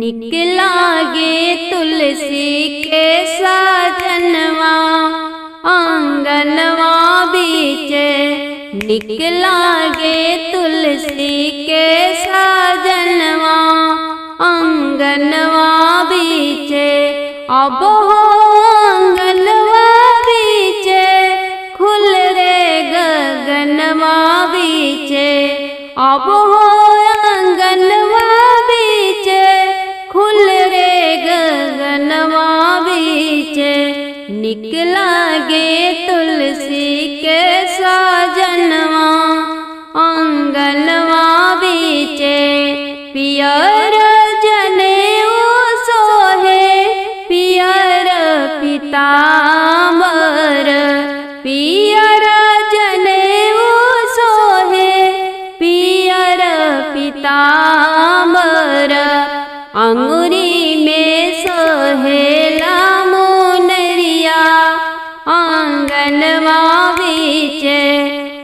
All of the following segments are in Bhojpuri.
निकलागे तुलसी के साजनवा आंगनवा बीचे। निकलागे तुलसी के साजनवा आंगनवा बीचे। अब हो आंगनवा बीचे खुल रे गगनवा बीचे। अब हो आंगनवा बीचे खुल रे गगनवा बीचे। निकलागे तुलसी के साजनवा आंगनवा बीचे। पियर जनेऊ सोहे पियर पीतांबर। पियर जनेऊ सोहे पियर पीतांबर। अंगुरी में सोहेला मुनरिया आंगनवा बीचे।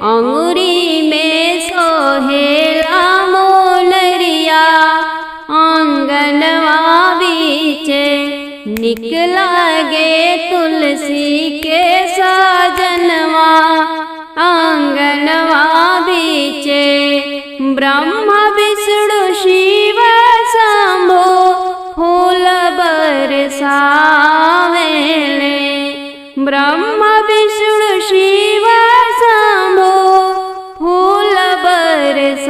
अंगुरी में सोहेला मुनरिया आंगनवा बीचे। निकलागे तुलसी के साजनवा आंगनवा बीचे। ब्रह्मा विष्णु शिव शंभो फूल बरसावेले। ब्रह्मा विष्णु शिव शंभो फूल बरसावेले।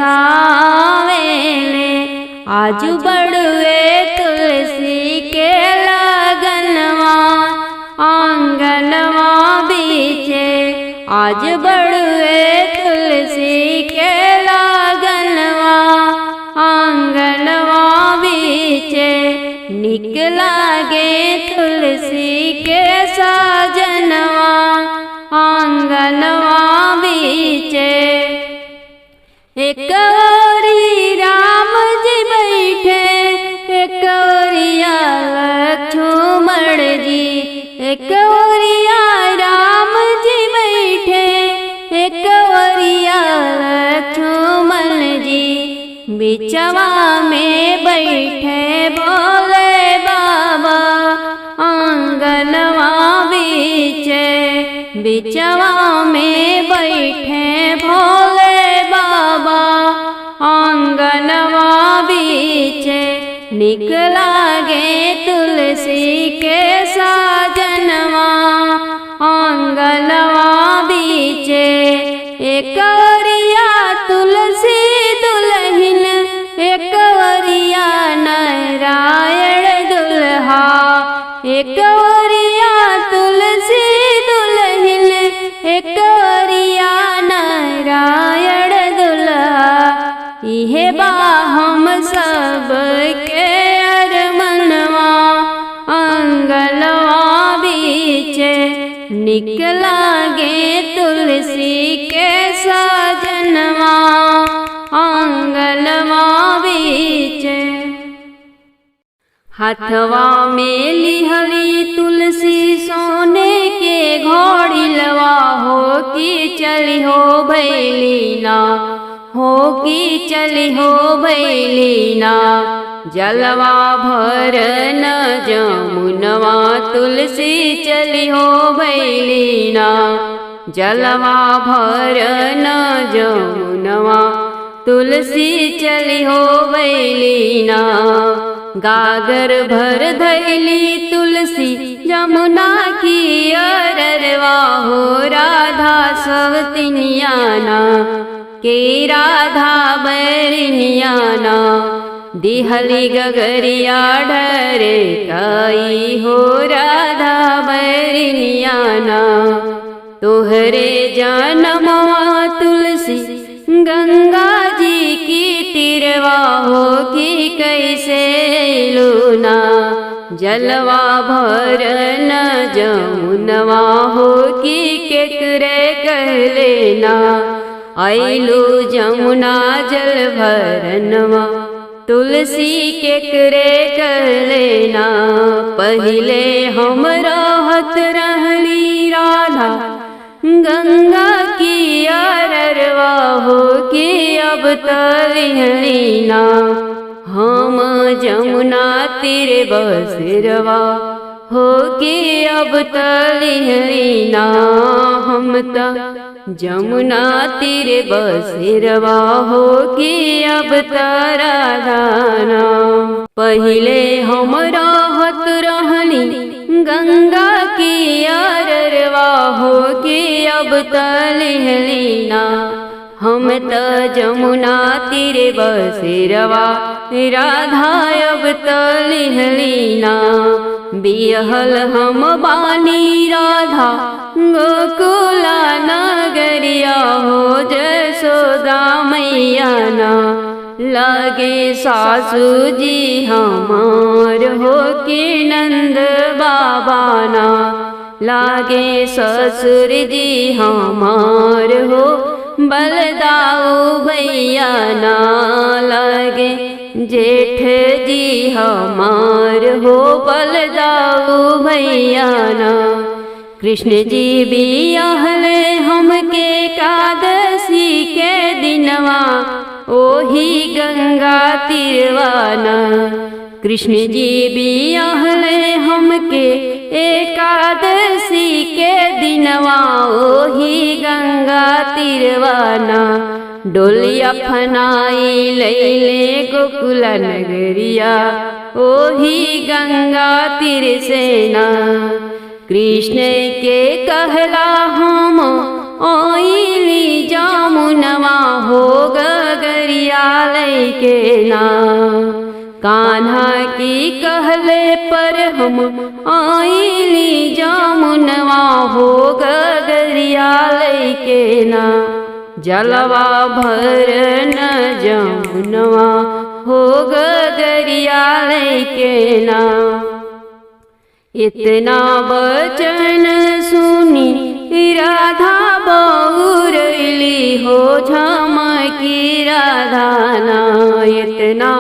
आजू बड़ुए तुलसी के लगनवा आंगनवा बीचे। आज बड़ुए तुलसी के लगनवा आंगनवा बीचे। निकलागे तुलसी के साजनवा आंगनवा बीचे। एक ओरी राम जी बैठे एक ओरिया लक्ष्मण जी। एक ओरिया राम जी बैठे एक ओरिया लक्ष्मण जी। बिचवा में बैठे भोले बाबा आंगनवा बीचे। बिचवा में बैठे भोले बाबा आंगनवा बीचे। निकलागे तुलसी के साजनवा आंगनवा बीचे। एक ओरिया तुलसी दुल्हन एक ओरिया नारायण दुल्हा। एक ओरिया तुलसी दुल्हन एक ओरिया नारायण दुल्हा। इहे बा हम सब के अरमनवा आंगनवा बीचे। निकलागे तुलसी के साजनवा आंगनवा बीचे। हाथवा में लिहली तुलसी सोने के घोड़िलवा हो कि चली हो भैलीना। हो कि चली हो भैलीना। जलवा भर न जमुनवा तुलसी चली हो भैलीना। जलवा भर न जमुनवा तुलसी चली हो भैलीना। गागर भर धैली तुलसी जमुना की अररवा हो राधा सवतिनियाना। के राधा बैरिनियाना। दिहली गगरिया ढरे काई हो राधा बैरिनियाना। तोहरे जानमवा तुलसी गंगा जी की तिरवा हो कि कैसे लूना। जलवा भर न जमुनवा हो कि केकरे कहलेना। आइलू जमुना जल भरनवा तुलसी केकरे कहलेना। पहिले हम रहत रहली राधा गंगा की अररवा हो कि अब तलिहलीना। हम जमुना तीरे बसेरवा हो के अब तलिहलीना। हम त जमुना तीरे बसेरवा हो के अब तराधाना। पहिले हम रहत रहनी गंगा की अररवा हो के अब तलिहलीना। हम त जमुना तीरे बसेरवा राधा अब तलिहलीना। बिहल हम बानी राधा गोकुला नगरिया हो जसोदा मैया ना। लगे सासू जी हमार हो के नंद बाबा ना। लागे ससुर जी हमार हो बलदाऊ भैया ना। लगे जेठ जी हमार हो बलदाऊ भैया ना। कृष्ण जी बियाहले हमके एकादशी के दिनवा ओही गंगा तीरवाना। कृष्ण जी बियाहले हमके एकादशी के दिनवा ओही गंगा तीरवाना। डोलिया फनाई लैले गोकुल नगरिया ओही गंगा तीर सेना। कृष्ण के कहला हम ओइली जामुनवा हो गगरिया लैके ना। कान्हा की कहले पर हम आइली जामुनवा हो गगरिया लैके ना। जलवा भर न जामुनवा हो गगरिया लैके ना। इतना बचन सुनी राधा बहुरैली हो झमकी राधाना। इतना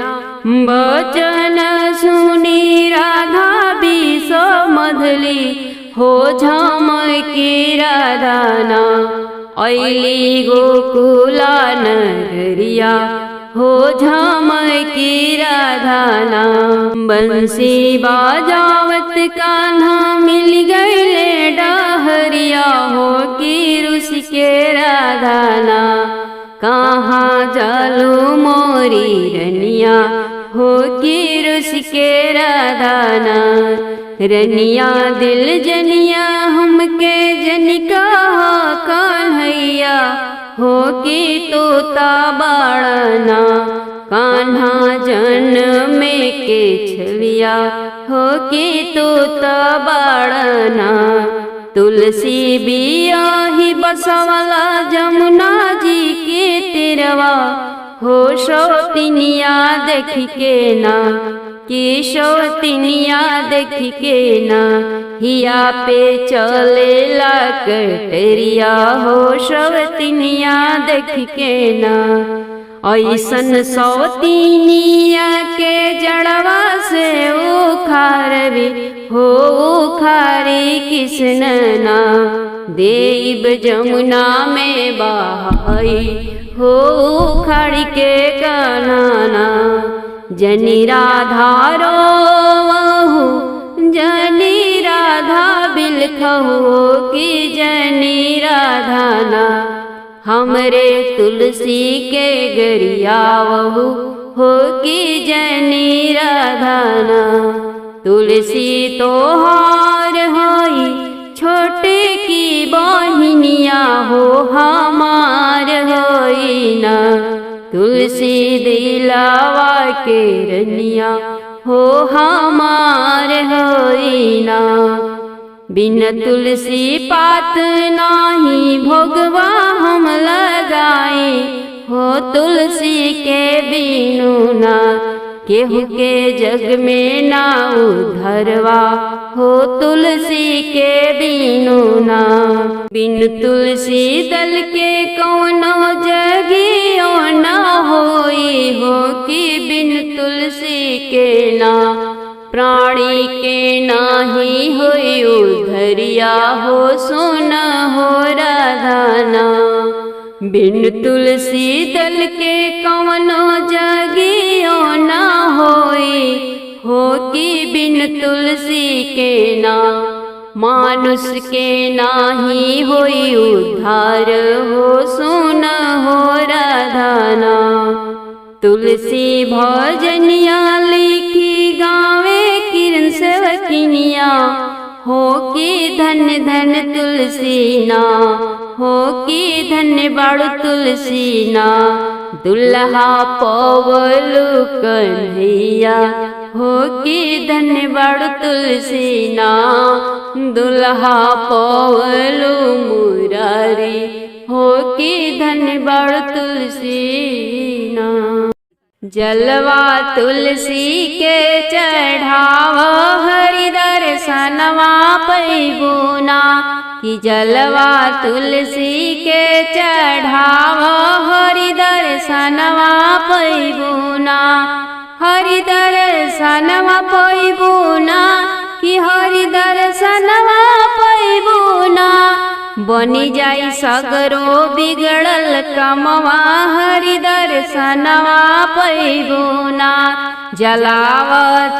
बचन सुनी राधा विसमधली हो झमकी राधाना। ऐली गोकुला नगरिया हो झमकी राधाना। बंसी बाजावत कान्हा मिल गईले डहरिया हो की रुस के राधाना। कहाँ जालू मोरी रनिया हो की रुस के राधाना। रनिया दिल जनिया हमके जनिका कन्हैया हो की तोता बाड़ना। कान्हा जन में के छलिया हो की तोता बाड़ना। तुलसी बियाही बसवला जमुना जी के तीरवा हो शौतिनिया देख के ना। कि शौतिनिया देख के ना। हिया पे चलेला कटरिया हो शौतिनिया देख के ना। ऐसन सौतिनिया के जड़वा से उखारवी हो उखारी किसनना। देव जमुना में बहाई हो उखाड़ के कनाना। जनी राधा रोवहु जनी राधा बिलखहु कि जनी राधा ना। हमरे तुलसी के गरियावहु हो कि जनी राधाना। तुलसी तोहार होई छोटे की बहिनिया हो हमार होई ना। तुलसी दिलावा के रनिया हो हमार होई ना। बिन तुलसी पात नाही भोगवा हम लगाए हो तुलसी के बिनु ना। केहू के जग में ना उधरवा हो तुलसी के बिनु ना। बिन तुलसी दल के कौनो जगियो ना होई हो कि बिन तुलसी के ना। प्राणी के नाही होई उधरिया हो सुन हो राधाना। बिन तुलसी दल के कौनो जगियो ना कि बिन तुलसी के ना मानुष के नाही होई उद्धार हो सुन हो राधाना। तुलसी भजनिया लिखी गावे किरण सेवकिनिया हो कि धन धन तुलसी ना हो कि धन्य बाड़ू तुलसी ना। दुल्हा पवलु कन्हैया हो कि धन्य बाड़ू तुलसी ना। दुल्हा पवलु मुरारी हो कि धन्य बाड़ू तुलसी ना। जलवा तुलसी के चढ़ाव हरि दर्शनवा पैबुना। कि जलवा तुलसी के चढ़ाव हरि दर्शनवा पैबुना। हरि दर्शनवा पैबुना कि हरि दर्शनवा पैबुना। बनी जाई सगरो बिगड़ल कमवा हरि दर्शनवा पैबुना। जलाव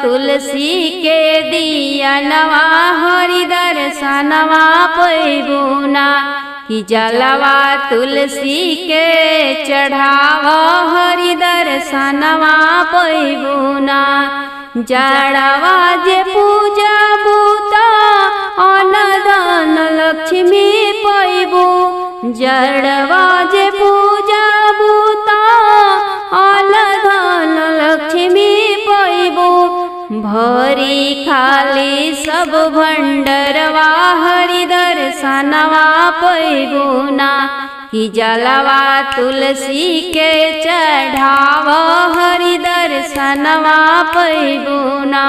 तुलसी के दियनवा हरि दर्शनवा पैबुना। कि जलवा तुलसी के चढ़ाव हरि दर्शनवा पैबुना। जड़वा जे पूजा बूता अनदान लक्ष्मी पैबू। जड़वा जे पूजा बूता अनदान लक्ष्मी पैबू। भरी खाली सब भंडरवा हरि दर्शनवा पैबुना। कि जलवा तुलसी के चढ़ाव हरि दर्शनवा पैबुना।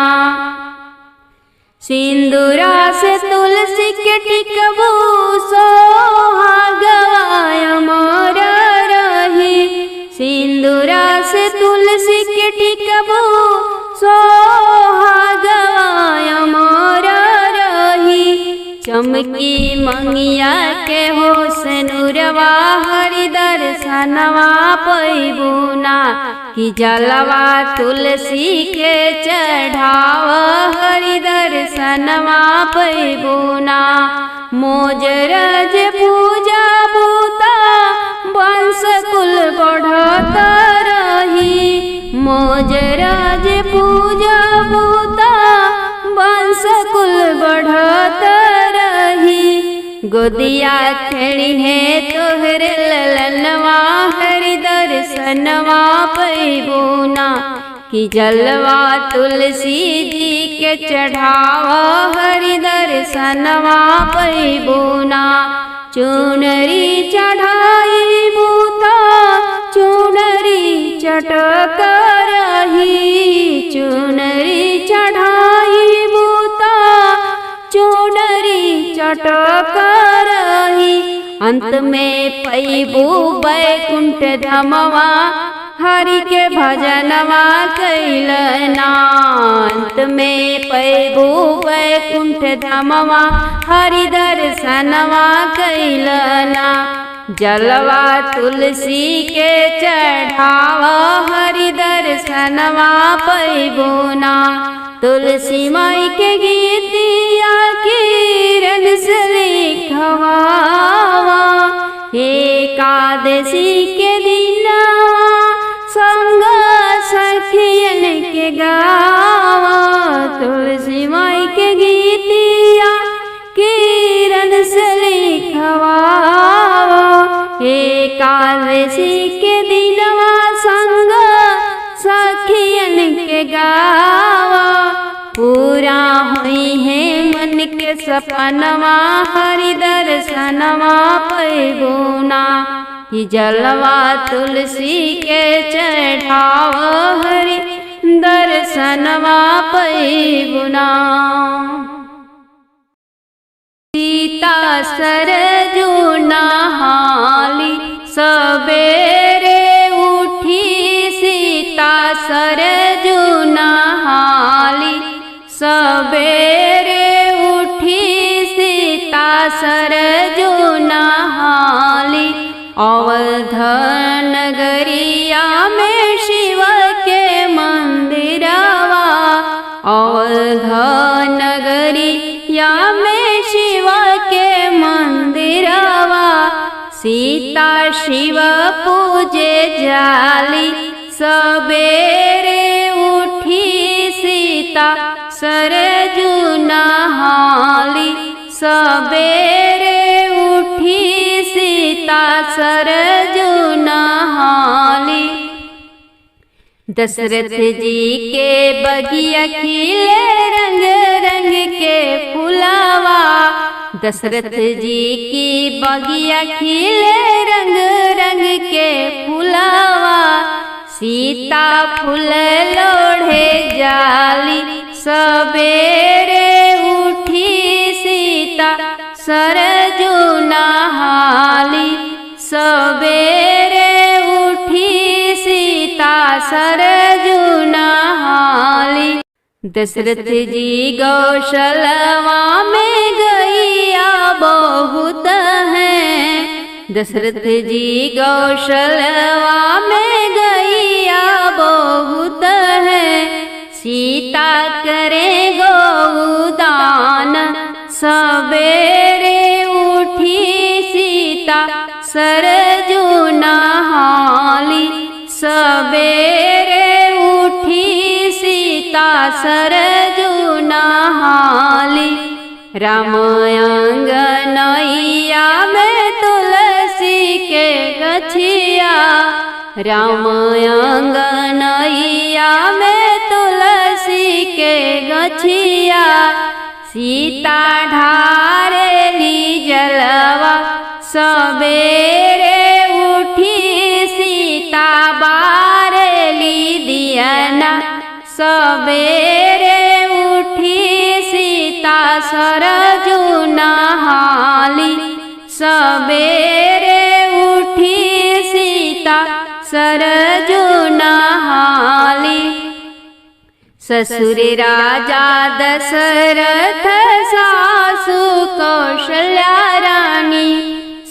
सिंदूरा से तुलसी के टिकबू सोहागवाय मोर रही। सिंदूरा से तुलसी के टिकबू सोहागवाय मोर रही। चमकी मंगिया के हो सनुरवा हरि दर्शनवा पैबुना। कि जलवा तुलसी के चढ़ाव हरि दर्शनवा पैबुना। मोजरज पूजा बूता वंश कुल बढ़त रही। मोजरज पूजा बूता वंश कुल बढ़त रही। गोदिया खेड़ी है तोहर ललनवा हरि दर्शनवा पैबुना। कि जलवा तुलसी जी के चढ़ाव हरि दर्शनवा पैबुना। चुनरी चढ़ाई बूता चुनरी चटक रही। चुनरी चढ़ाई बूता चुनरी चटक रही। अंत में पैबू बैकुंठ धमवा हरि के भजनवा कैलना। अंत में पैबू बैकुंठ धमवा हरि दर्शनवा कैलना। जलवा तुलसी के चढ़ाव हरि दर्शनवा पैबुना। तुलसी माई के गीतिया किरण से लिखवावा। एकादशी के दिनवा संग सखियन के गावा। तुलसी माई के गीतिया किरण से लिखवावा। एकादशी के दिनवा संग सखियन के गावा। पूरा हुई है मन के सपनवा हरि दर्शनवा पैबुना। कि जलवा तुलसी के चढ़ाव हरि दर्शनवा पैबुना। सीता सरजू नहाली सबेरे उठी। सीता सरजू नहाली सबेरे उठी। सीता सरजू नहाली। अवध नगरिया में शिव के मंदिरवा। अवध नगरिया में शिव के मंदिरवा सीता शिव पूजे जाली सबेरे उठी सीता सरजू नहाली सबेरे उठी सीता सरजू नहाली दशरथ जी के बगिया खिले रंग रंग के फुलावा दशरथ जी की बगिया खिले रंग रंग के फुलावा सीता फूल लोढ़े जाली सबेरे उठी सीता सरजू नहाली सबेरे उठी सीता सरजू नहाली दशरथ जी गौशालवा में गैया बहुत हैं दशरथ जी गौशालवा में गैया बहुत हैं सीता करे गौदान सबेरे उठी सीता सरजू नहाली सबेरे उठी सीता सरजू नहाली राम अंगनैया में तुलसी के गछिया राम अंगनैया में तुलसी के गछिया सीता ढारेली जलवा सबेरे उठी सीता बारेली दियना सबेरे उठी सीता सरजू नहाली सबेरे उठी सीता सरजू नहाली ससुर राजा दशरथ सासु कौशल्या रानी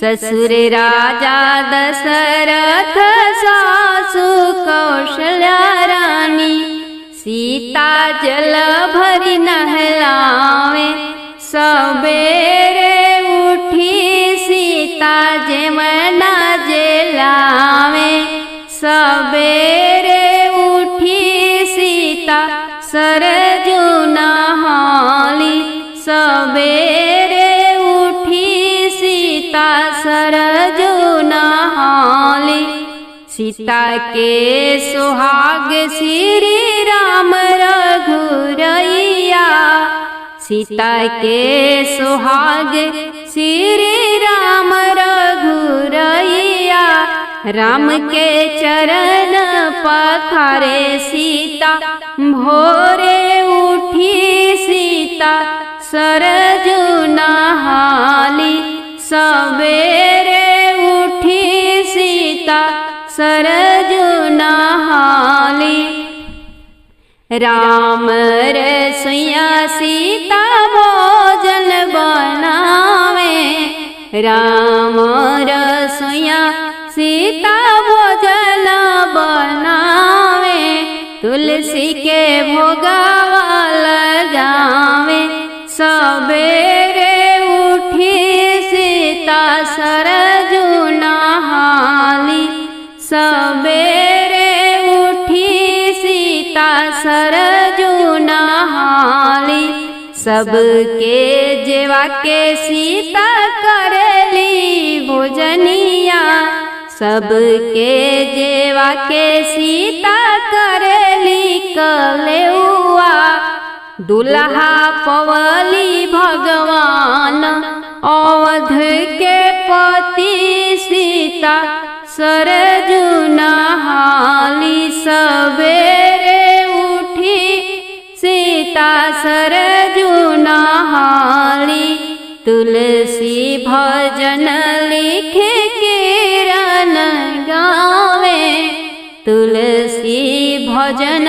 ससुर राजा दशरथ सासु कौशल्या रानी सीता जल भरी नहलावे सबेरे उठी सीता जमना जेलावे सबेरे उठी सीता सरजू नहाली सबेरे उठी सीता सरजू नहाली सीता के सुहाग श्री राम रघुरैया सीता के सुहाग श्री राम रघुरैया राम के चरण पखारे सीता भोरे उठी सीता सरजू नहाली सबेरे उठी सीता सरजू नहाली राम रसोइया सीता भोजन बनावे राम रसोइया सीता भोजन बनावे तुलसी के भोगावा लगावे सबेरे उठी सीता सरजू नहाली सबेरे उठी सीता सरजू नहाली सबके जेवा के सीता करली भोजनिया सबके जेवा के सीता करली कलेउआ दुल्हा पवली भगवान अवध के पति सीता सरजू नहाली सबेरे उठी सीता सरजू नहाली तुलसी भजन लिखे किरण गावे तुलसी भजन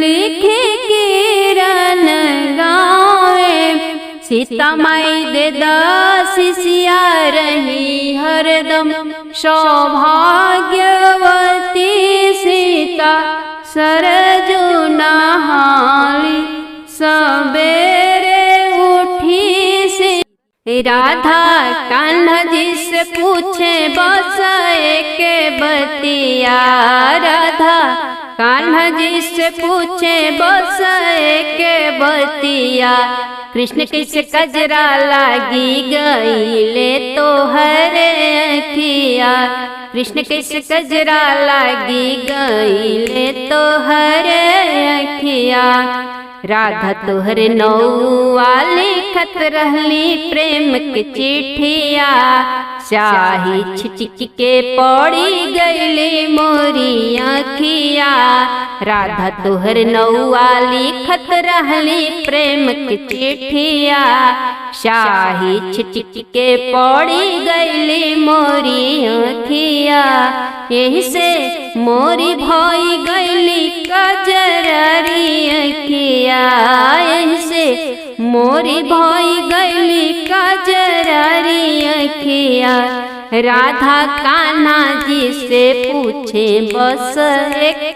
लिखे किरण गावे सीता माई दे दासिया रही हरदम सौभाग्यवती सीता सरजू नहाली सबेरे उठी से राधा कान्हा जी से पूछे बस के बतिया। राधा कान्हा जी से पूछे बस के बतिया। कृष्ण कैसे कजरा लागी गईले तो हरे अखिया। कृष्ण कैसे कजरा लागी गईले तो हरे अखिया। राधा तोहरे नौआ लिखत रहली प्रेम के चिट्ठिया। स्याही छिटक के पड़ी गईली मोरी अखिया। राधा तोहरे नौआ लिखत रहली प्रेम के चिट्ठिया। स्याही छिटक के पड़ी गईली मोरी अखिया। यही से मोरी भई गईली कजरारी अखिया। यही से मोरी भई गईली कजरारी अखिया। राधा कान्हा जी से पूछे बस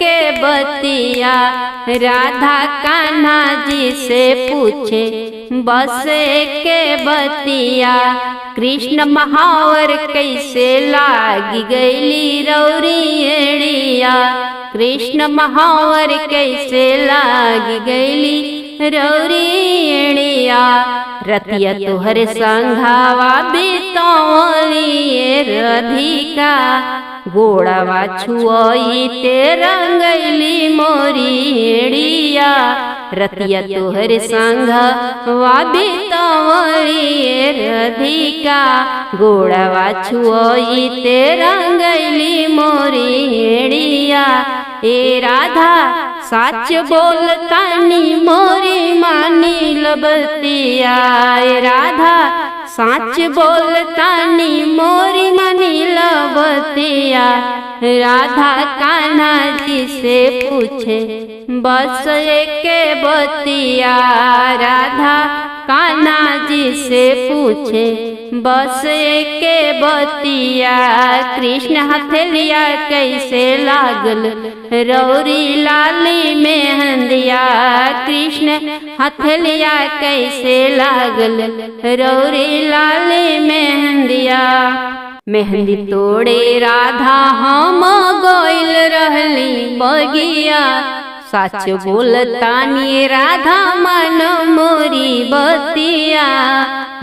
के बतिया। राधा कान्हा जी से पूछे बस के बतिया। कृष्ण महावर कैसे लागी गईली रौरी एड़िया। कृष्ण महावर कैसे लागी गईली रौरी एड़िया। रतिया तोहरे संघावा बितौली राधिका। गोड़ावा छुआई ते रंगैली मोरी एड़िया। रतिया तोहरे संघावा बितौली राधिका। गोड़ावा छुआई ते रंगैली मोरी एड़िया। ए राधा सच बोलतानी मोरी मानी लबतिया। ए राधा सच बोलतानी मोरी मानी लबतिया। राधा कान्हा जी से पूछे बस के बतिया। राधा कान्हा जी से पूछे बस के बतिया। कृष्ण हथेलिया कैसे लागल रौरी लाली मेहंदिया। कृष्ण हथेलिया कैसे लागल रौरी लाली मेहंदिया। मेहंदी तोड़े राधा हम गइल रहली बगिया। सच बोलतानी राधा मन मोरी बतिया।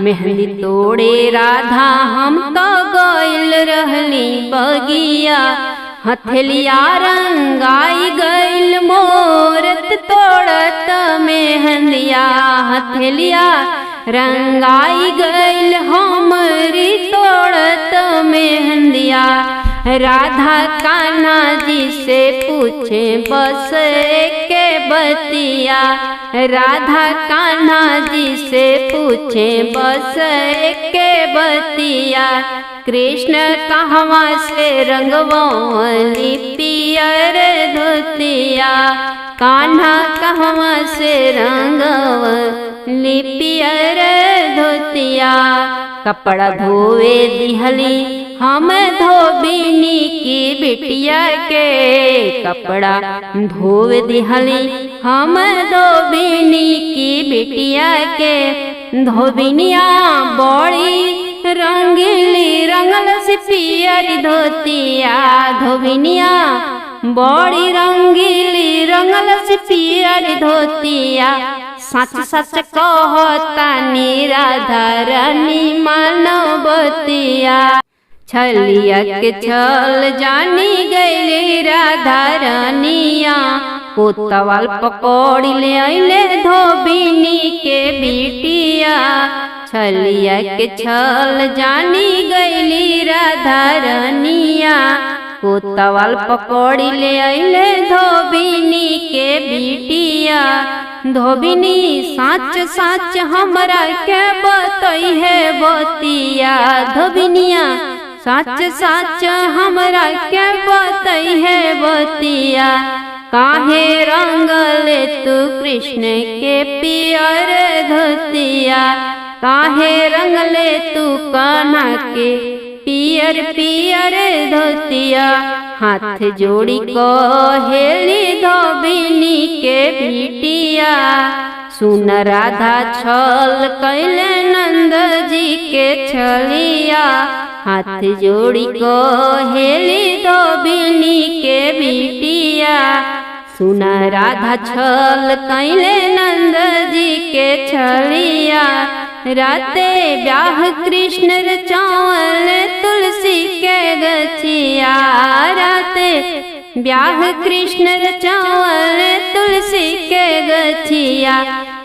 मेहंदी तोड़े राधा हम तो गइल रहली बगिया। हथेलिया रंगाई गइल मोरत तोड़त मेहंदिया। हथेलिया रंगाई गइल हमरी तोड़त मेहंदिया। राधा कान्हा जी से पूछे बस के बतिया। राधा कान्हा जी से पूछे बस के बतिया। कृष्ण कहवा से रंगवली पियर धोतिया। कान्हा कहवा से रंगवली पियर धोतिया। कपड़ा धोवे दिहली हम धोबिनी की बिटिया के। कपड़ा धोवे दिहली हम धोबिनी की बिटिया के। धोबिनिया बड़ी रंगीली रंगल से पियर धोतिया। धोबिनिया बड़ी रंगीली रंगल से पियर धोतिया। सच सच कहतानी राधा रानी मानवतिया। छलिया के छल जानी गईली राधा रानिया। कोतवाल पकौड़ी ले अइले धोबिनी के बिटिया। छलिया के छल जानी गईली राधा रानिया। कोतवाल पकौड़ी ले अइले धोबिनी के बिटिया। धोबिनी साच साच हमरा के बतई है बतिया। धोबिनिया साच साच हमरा के बतई है बतिया। काहे रंगले तू कृष्ण के पियर धोतिया। काहे रंगले तू कान्हा के पियर पियर धोतिया। हाथ जोड़ी कहेली धोबिनी के बिटिया। सुन राधा छल कैले नंद जी के छलिया, हाथ जोड़ी को हेली धोबिनी के बिटिया। सुन राधा छल कैले नंद जी के छलिया, राते ब्याह कृष्ण रचावल तुलसी के गछिया। राते ब्याह कृष्ण रचावल तुलसी के गछिया,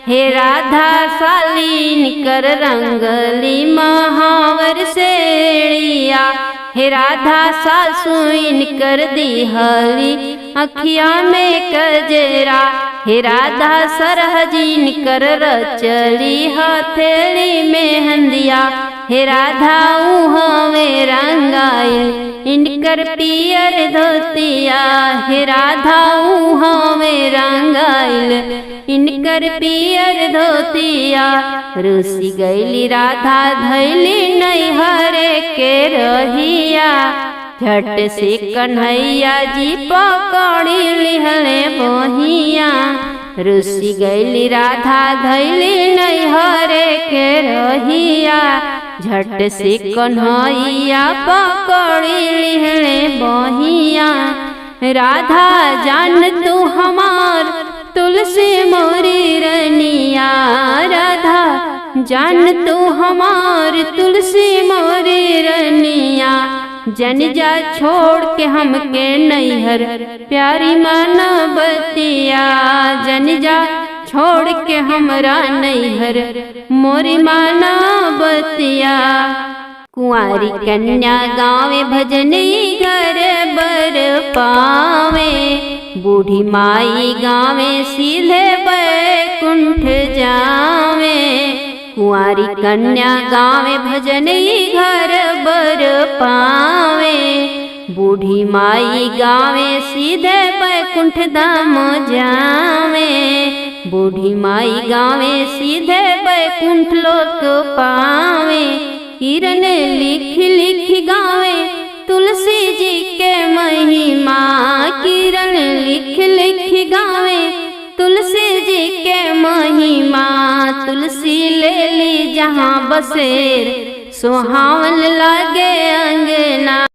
हे राधा सालीन कर रंगली महावर सेड़िया। हे राधा सासुइन कर दिहली अखिया में कजरा, हे राधा सरहजीन कर रचली हथेली में हंदिया। हे राधा उहवे रंगाइल इनकर पियर धोतिया, हे राधा उहवे रंगाइल इनकर पियर धोतिया। रुसी गईली राधा धैली नैहरे के रहिया, झट से कन्हैया जी पकड़ी लिहले बहिया। रुसी गईली राधा धैली नैहरे के रहिया, झट से कन्हैया पकड़ी लिहले बहिया। राधा जान तू हमार तुलसी मोरी रनिया, राधा जान तू हमार तुलसी मोरी रनिया। जन जा छोड़ के हमके नैहर प्यारी मानवतिया, जन जा छोड़ के हमरा नैहर मोरी मानवतिया। कुंवारी कन्या गावे भजनी घर बर पावे, बूढ़ी माई गावे सीधे बैकुंठ जावे। कुंवारी कन्या गावे भजनी घर बर पावे, बूढ़ी माई गावे सीधे बैकुंठ धाम जावे। बूढ़ी माई गावे सीधे बैकुंठ लोक पावे, किरण लिख लिख गावे तुलसी जी के महिमा। किरण लिख लिख गावे तुलसी जी के महिमा। तुलसी ले ली जहाँ बसेर, सुहावन लागे अंगना।